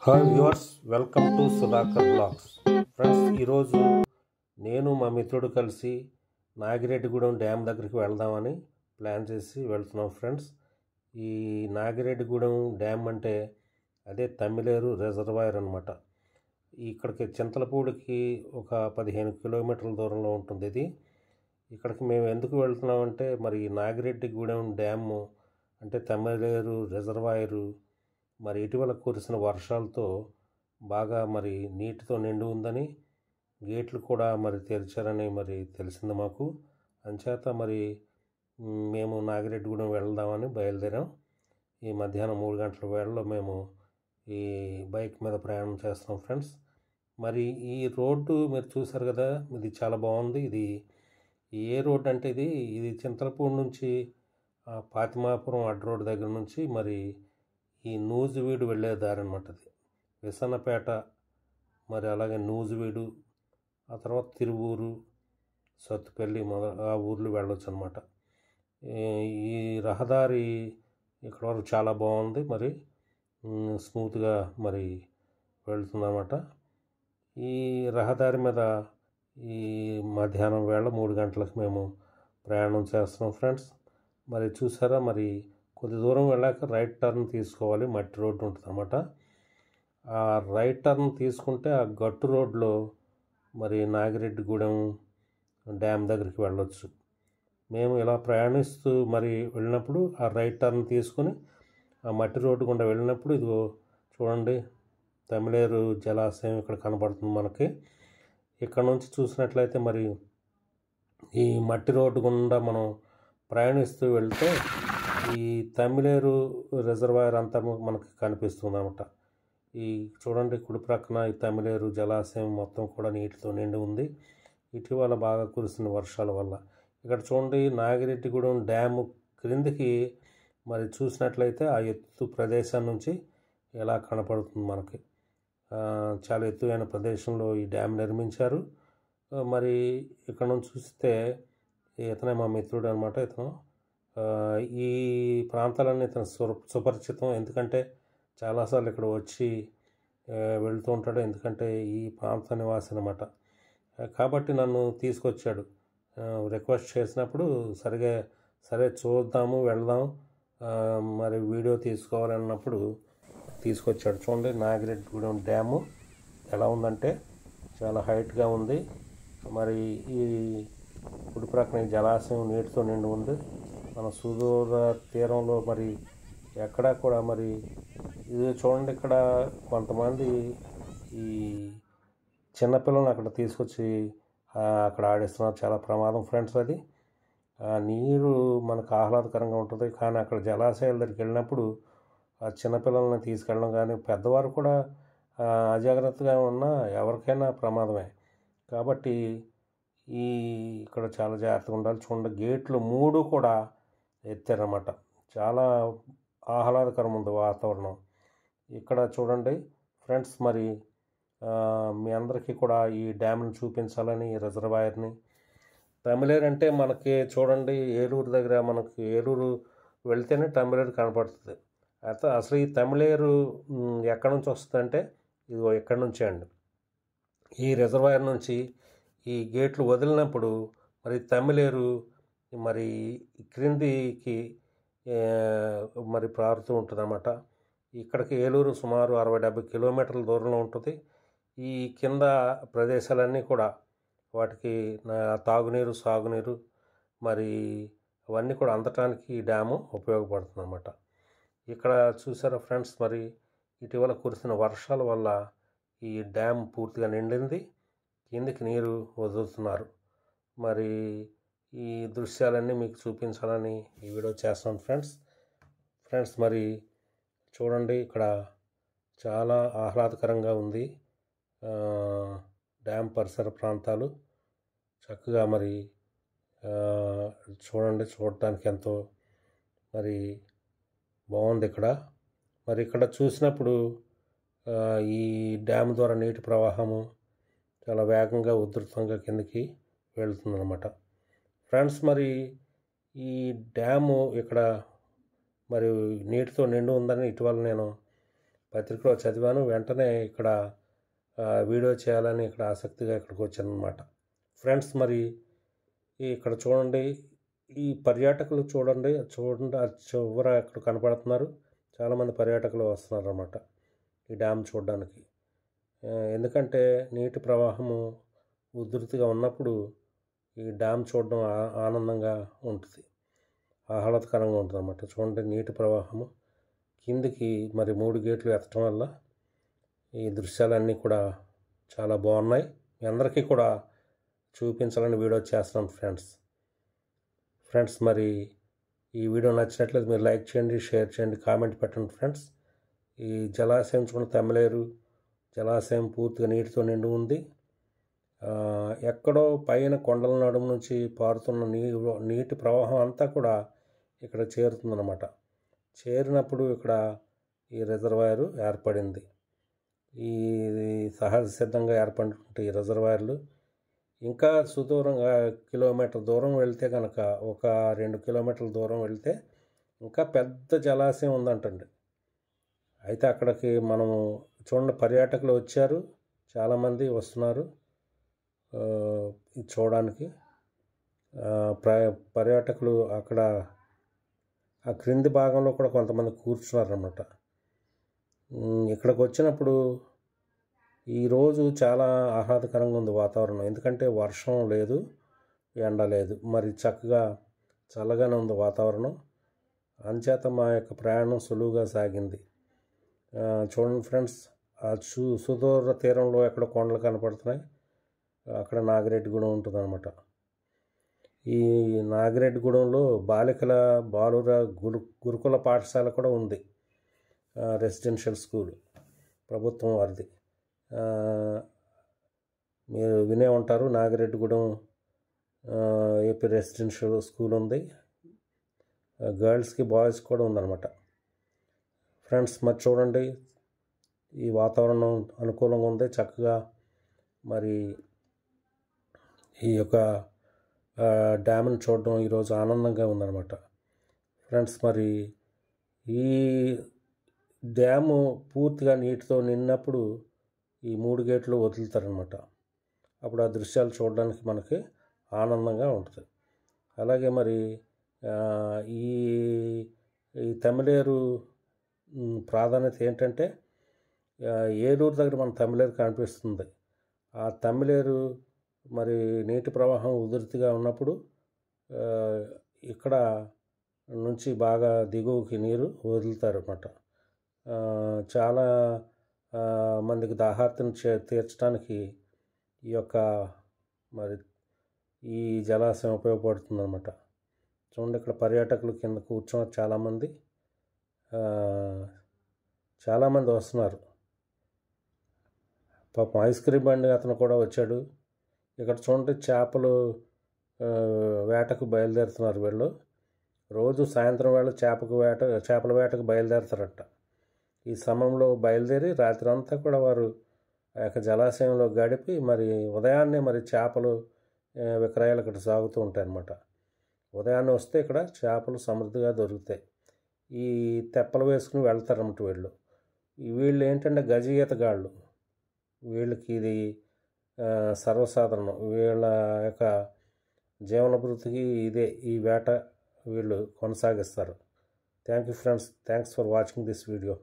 Hi viewers, welcome to Sudhakar blogs. Friends, ఈరోజు నేను మా మిత్రుడు కలిసి నాగిరెడ్డిగూడెం డ్యామ్ దగ్గరికి వెళ్దామని ప్లాన్ చేసి వెళ్తున్నాం. ఫ్రెండ్స్, ఈ నాగిరెడ్డిగూడెం డ్యామ్ అంటే అదే తమ్మిలేరు రిజర్వాయర్ అనమాట. ఇక్కడికి చింతలపూడికి ఒక 15 కిలోమీటర్ల దూరంలో ఉంటుంది ఇది. ఇక్కడికి మేము ఎందుకు వెళ్తున్నామంటే, మరి నాగిరెడ్డిగూడెం డ్యాము అంటే తమ్మిలేరు రిజర్వాయరు మరి ఇటీవల కురిసిన వర్షాలతో బాగా మరి నీటితో నిండి ఉందని, గేట్లు కూడా మరి తెరిచారని మరి తెలిసింది మాకు. అంచేత మరి మేము నాగిరెడ్డిగూడెం వెళ్దామని బయలుదేరాం. ఈ మధ్యాహ్నం 3 గంటల వేళలో మేము ఈ బైక్ మీద ప్రయాణం చేస్తాం. ఫ్రెండ్స్, మరి ఈ రోడ్డు మీరు చూసారు కదా, ఇది చాలా బాగుంది. ఇది ఏ రోడ్డు అంటే ఇది చింతలపూడి నుంచి పాతిమాపురం అడ్డ రోడ్డు దగ్గర నుంచి మరి ఈ నూజివీడు వెళ్ళే దారి అనమాట. అది విసన్నపేట, మరి అలాగే నూజివీడు, ఆ తర్వాత తిరువూరు, సత్తుపల్లి ఆ ఊర్లు వెళ్ళొచ్చు అనమాట. ఈ రహదారి ఇక్కడ వరకు చాలా బాగుంది, మరి స్మూత్గా మరి వెళ్తుందన్నమాట. ఈ రహదారి మీద ఈ మధ్యాహ్నం వేళ 3 గంటలకు మేము ప్రయాణం చేస్తున్నాం. ఫ్రెండ్స్, మరి చూసారా, మరి కొద్ది దూరం వెళ్ళాక రైట్ టర్న్ తీసుకోవాలి. మట్టి రోడ్డు ఉంటుంది అన్నమాట. ఆ రైట్ టర్న్ తీసుకుంటే ఆ గట్టు రోడ్లో మరి నాగిరెడ్డిగూడెం డ్యామ్ దగ్గరికి వెళ్ళొచ్చు. మేము ఇలా ప్రయాణిస్తూ మరి వెళ్ళినప్పుడు ఆ రైట్ టర్న్ తీసుకొని ఆ మట్టి రోడ్డు గుండా వెళ్ళినప్పుడు ఇదిగో చూడండి, తమిళేరు జలాశయం ఇక్కడ కనబడుతుంది మనకి. ఇక్కడ నుంచి చూసినట్లయితే మరి ఈ మట్టి రోడ్డు గుండా మనం ప్రయాణిస్తూ వెళ్తే ఈ తమ్మిలేరు రిజర్వాయర్ అంతా మనకి కనిపిస్తుంది అన్నమాట. ఈ చూడండి, కుడి ప్రక్కన ఈ తమ్మిలేరు జలాశయం మొత్తం కూడా నీటితో నిండి ఉంది, ఇటీవల బాగా కురిసిన వర్షాల వల్ల. ఇక్కడ చూడండి, నాగిరెడ్డిగూడెం డ్యాము క్రిందికి మరి చూసినట్లయితే ఆ ఎత్తు ప్రదేశం నుంచి ఎలా కనపడుతుంది మనకి. చాలా ఎత్తైన ప్రదేశంలో ఈ డ్యామ్ నిర్మించారు. మరి ఇక్కడ నుంచి చూస్తే ఇతనే మా మిత్రుడు అనమాట. ఇతను ఈ ప్రాంతాలన్నీ ఇతను సుపరిచితం, ఎందుకంటే చాలాసార్లు ఇక్కడ వచ్చి వెళ్తూ ఉంటాడు, ఎందుకంటే ఈ ప్రాంత నివాసి అనమాట. కాబట్టి నన్ను తీసుకొచ్చాడు. రిక్వెస్ట్ చేసినప్పుడు సరే చూద్దాము, వెళ్దాం, మరి వీడియో తీసుకోవాలన్నప్పుడు తీసుకొచ్చాడు. చూడండి, నాగిరెడ్డిగూడెం డ్యాము ఎలా ఉందంటే చాలా హైట్గా ఉంది. మరి ఈ కుడి ప్రక్కన జలాశయం నీటితో నిండి ఉంది. మన సుదూర తీరంలో మరి ఎక్కడా కూడా మరి ఇది చూడండి, ఇక్కడ కొంతమంది ఈ చిన్నపిల్లలను అక్కడ తీసుకొచ్చి అక్కడ ఆడిస్తున్నారు. చాలా ప్రమాదం ఫ్రెండ్స్. అది నీరు మనకు ఆహ్లాదకరంగా ఉంటుంది, కానీ అక్కడ జలాశయాల దగ్గరికి వెళ్ళినప్పుడు ఆ చిన్నపిల్లల్ని తీసుకెళ్ళడం కానీ, పెద్దవారు కూడా అజాగ్రత్తగా ఉన్నా ఎవరికైనా ప్రమాదమే. కాబట్టి ఇక్కడ చాలా జాగ్రత్తగా ఉండాలి. చూడండి, గేట్లు 3 కూడా ఎత్తారన్నమాట. చాలా ఆహ్లాదకరం ఉంది వాతావరణం ఇక్కడ. చూడండి ఫ్రెండ్స్, మరి మీ అందరికీ కూడా ఈ డ్యామ్ని చూపించాలని, ఈ రిజర్వాయర్ని. తమిళేరు అంటే మనకి చూడండి, ఏలూరు దగ్గర మనకి ఏలూరు వెళ్తేనే తమిళేరు కనపడుతుంది. అయితే అసలు ఈ తమిళేరు ఎక్కడి నుంచి వస్తుందంటే ఇదిగో ఎక్కడి నుంచే అండి. ఈ రిజర్వాయర్ నుంచి ఈ గేట్లు వదిలినప్పుడు మరి తమ్మిలేరు మరి క్రిందికి మరి పారుతూ ఉంటుంది అన్నమాట. ఇక్కడికి ఏలూరు సుమారు 60-70 కిలోమీటర్ల దూరంలో ఉంటుంది. ఈ కింద ప్రదేశాలన్నీ కూడా వాటికి తాగునీరు, సాగునీరు మరి అవన్నీ కూడా అందటానికి ఈ డ్యాము ఉపయోగపడుతుంది అన్నమాట. ఇక్కడ చూసారా ఫ్రెండ్స్, మరి ఇటీవల కురిసిన వర్షాల వల్ల ఈ డ్యామ్ పూర్తిగా నిండింది, కిందికి నీరు వదులుతున్నారు. మరి ఈ దృశ్యాలన్నీ మీకు చూపించాలని ఈ వీడియో చేస్తాను ఫ్రెండ్స్. మరి చూడండి, ఇక్కడ చాలా ఆహ్లాదకరంగా ఉంది. డ్యామ్ పరిసర ప్రాంతాలు చక్కగా మరి చూడండి, చూడటానికి ఎంతో మరి బాగుంది ఇక్కడ. మరి ఇక్కడ చూసినప్పుడు ఈ డ్యామ్ ద్వారా నీటి ప్రవాహము చాలా వేగంగా ఉధృతంగా కిందకి వెళ్తుందన్నమాట. ఫ్రెండ్స్, మరి ఈ డ్యాము ఇక్కడ మరి నీటితో నిండి ఉందని ఇటీవల నేను పత్రికలో చదివాను. వెంటనే ఇక్కడ వీడియో చేయాలని ఇక్కడ ఆసక్తిగా ఇక్కడికి వచ్చాను అనమాట. ఫ్రెండ్స్, మరి ఇక్కడ చూడండి, ఈ పర్యాటకులు చూడండి ఆ చివర ఇక్కడ కనపడుతున్నారు. చాలామంది పర్యాటకులు వస్తున్నారు అన్నమాట ఈ డ్యామ్ చూడడానికి. ఎందుకంటే నీటి ప్రవాహము ఉధృతిగా ఉన్నప్పుడు ఈ డ్యామ్ చూడడం ఆనందంగా ఉంటుంది, ఆహ్లాదకరంగా ఉంటుంది అన్నమాట. చూడండి, నీటి ప్రవాహము కిందికి మరి 3 గేట్లు ఎత్తడం వల్ల ఈ దృశ్యాలన్నీ కూడా చాలా బాగున్నాయి. మీ అందరికీ కూడా చూపించాలని వీడియో చేస్తున్నాం ఫ్రెండ్స్. మరి ఈ వీడియో నచ్చినట్లయితే మీరు లైక్ చేయండి, షేర్ చేయండి, కామెంట్ పెట్టండి ఫ్రెండ్స్. ఈ జలాశయం చూడండి, తమిళేరు జలాశయం పూర్తిగా నీటితో నిండి ఉంది. ఎక్కడో పైన కొండల నడుము నుంచి పారుతున్న నీటి ప్రవాహం అంతా కూడా ఇక్కడ చేరుతుందన్నమాట. చేరినప్పుడు ఇక్కడ ఈ రిజర్వాయర్ ఏర్పడింది. ఈ సహజ సిద్ధంగా ఏర్పడినటువంటి ఈ రిజర్వాయర్లు ఇంకా సుదూరంగా కిలోమీటర్ దూరం వెళ్తే కనుక, ఒక 2 కిలోమీటర్ల దూరం వెళ్తే ఇంకా పెద్ద జలాశయం ఉందంటండి. అయితే అక్కడికి మనము చూడండి, పర్యాటకులు వచ్చారు, చాలామంది వస్తున్నారు ఇది చూడడానికి. పర్యాటకులు అక్కడ ఆ క్రింది భాగంలో కూడా కొంతమంది కూర్చున్నారన్నమాట. ఇక్కడికి వచ్చినప్పుడు ఈరోజు చాలా ఆహ్లాదకరంగా ఉంది వాతావరణం. ఎందుకంటే వర్షం లేదు, ఎండ లేదు, మరి చక్కగా చల్లగానే ఉంది వాతావరణం. అంచేత మా యొక్క ప్రయాణం సులువుగా సాగింది. చూడండి ఫ్రెండ్స్, ఆ సుదూర తీరంలో ఎక్కడ కొండలు కనపడుతున్నాయి, అక్కడ నాగిరెడ్డిగూడెం ఉంటుందన్నమాట. ఈ నాగిరెడ్డిగూడెంలో బాలుర గురుకుల పాఠశాల కూడా ఉంది, రెసిడెన్షియల్ స్కూల్, ప్రభుత్వం వారిది. మీరు వినే ఉంటారు, నాగిరెడ్డిగూడెం ఏపీ రెసిడెన్షియల్ స్కూల్ ఉంది. గర్ల్స్కి బాయ్స్ కూడా ఉందన్నమాట. ఫ్రెండ్స్, మరి చూడండి, ఈ వాతావరణం అనుకూలంగా ఉంది, చక్కగా మరి ఈ యొక్క డ్యామ్ని చూడడం ఈరోజు ఆనందంగా ఉందన్నమాట. ఫ్రెండ్స్, మరి ఈ డ్యాము పూర్తిగా నీటితో నిండినప్పుడు ఈ 3 గేట్లు వదులుతారనమాట. అప్పుడు ఆ దృశ్యాలు చూడడానికి మనకి ఆనందంగా ఉంటుంది. అలాగే మరి ఈ తమిళేరు ప్రాధాన్యత ఏంటంటే, ఏలూరు దగ్గర మన తమిళేరు కనిపిస్తుంది. ఆ తమిళేరు మరి నీటి ప్రవాహం ఉధృతిగా ఉన్నప్పుడు ఇక్కడ నుంచి బాగా దిగువకి నీరు వదులుతారు అన్నమాట. చాలా మందికి దాహార్తిని తీర్చడానికి ఈ యొక్క మరి ఈ జలాశయం ఉపయోగపడుతుంది అన్నమాట. చూడండి, ఇక్కడ పర్యాటకులు కింద కూర్చున్నారు చాలామంది వస్తున్నారు. పాపం ఐస్ క్రీమ్ బండి అతను కూడా వచ్చాడు. ఇక్కడ చూడండి, చేపలు వేటకు బయలుదేరుతున్నారు వీళ్ళు. రోజు సాయంత్రం వేళ చేపల వేటకు బయలుదేరుతారట. ఈ సమయంలో బయలుదేరి రాత్రి అంతా కూడా వారు ఆ యొక్క జలాశయంలో గడిపి మరి ఉదయాన్నే మరి చేపలు విక్రయాలు ఇక్కడ సాగుతూ ఉంటాయి అన్నమాట. ఉదయాన్నే వస్తే ఇక్కడ చేపలు సమృద్ధిగా దొరుకుతాయి. ఈ తెప్పలు వేసుకుని వెళ్తారన్నమాట వీళ్ళు ఏంటంటే గజ ఈతగాళ్ళు. వీళ్ళకి ఇది సర్వసాధారణం. వీళ్ళ యొక్క జీవనభృతికి ఇదే, ఈ వేట వీళ్ళు కొనసాగిస్తారు. Thank you friends. Thanks for watching this video.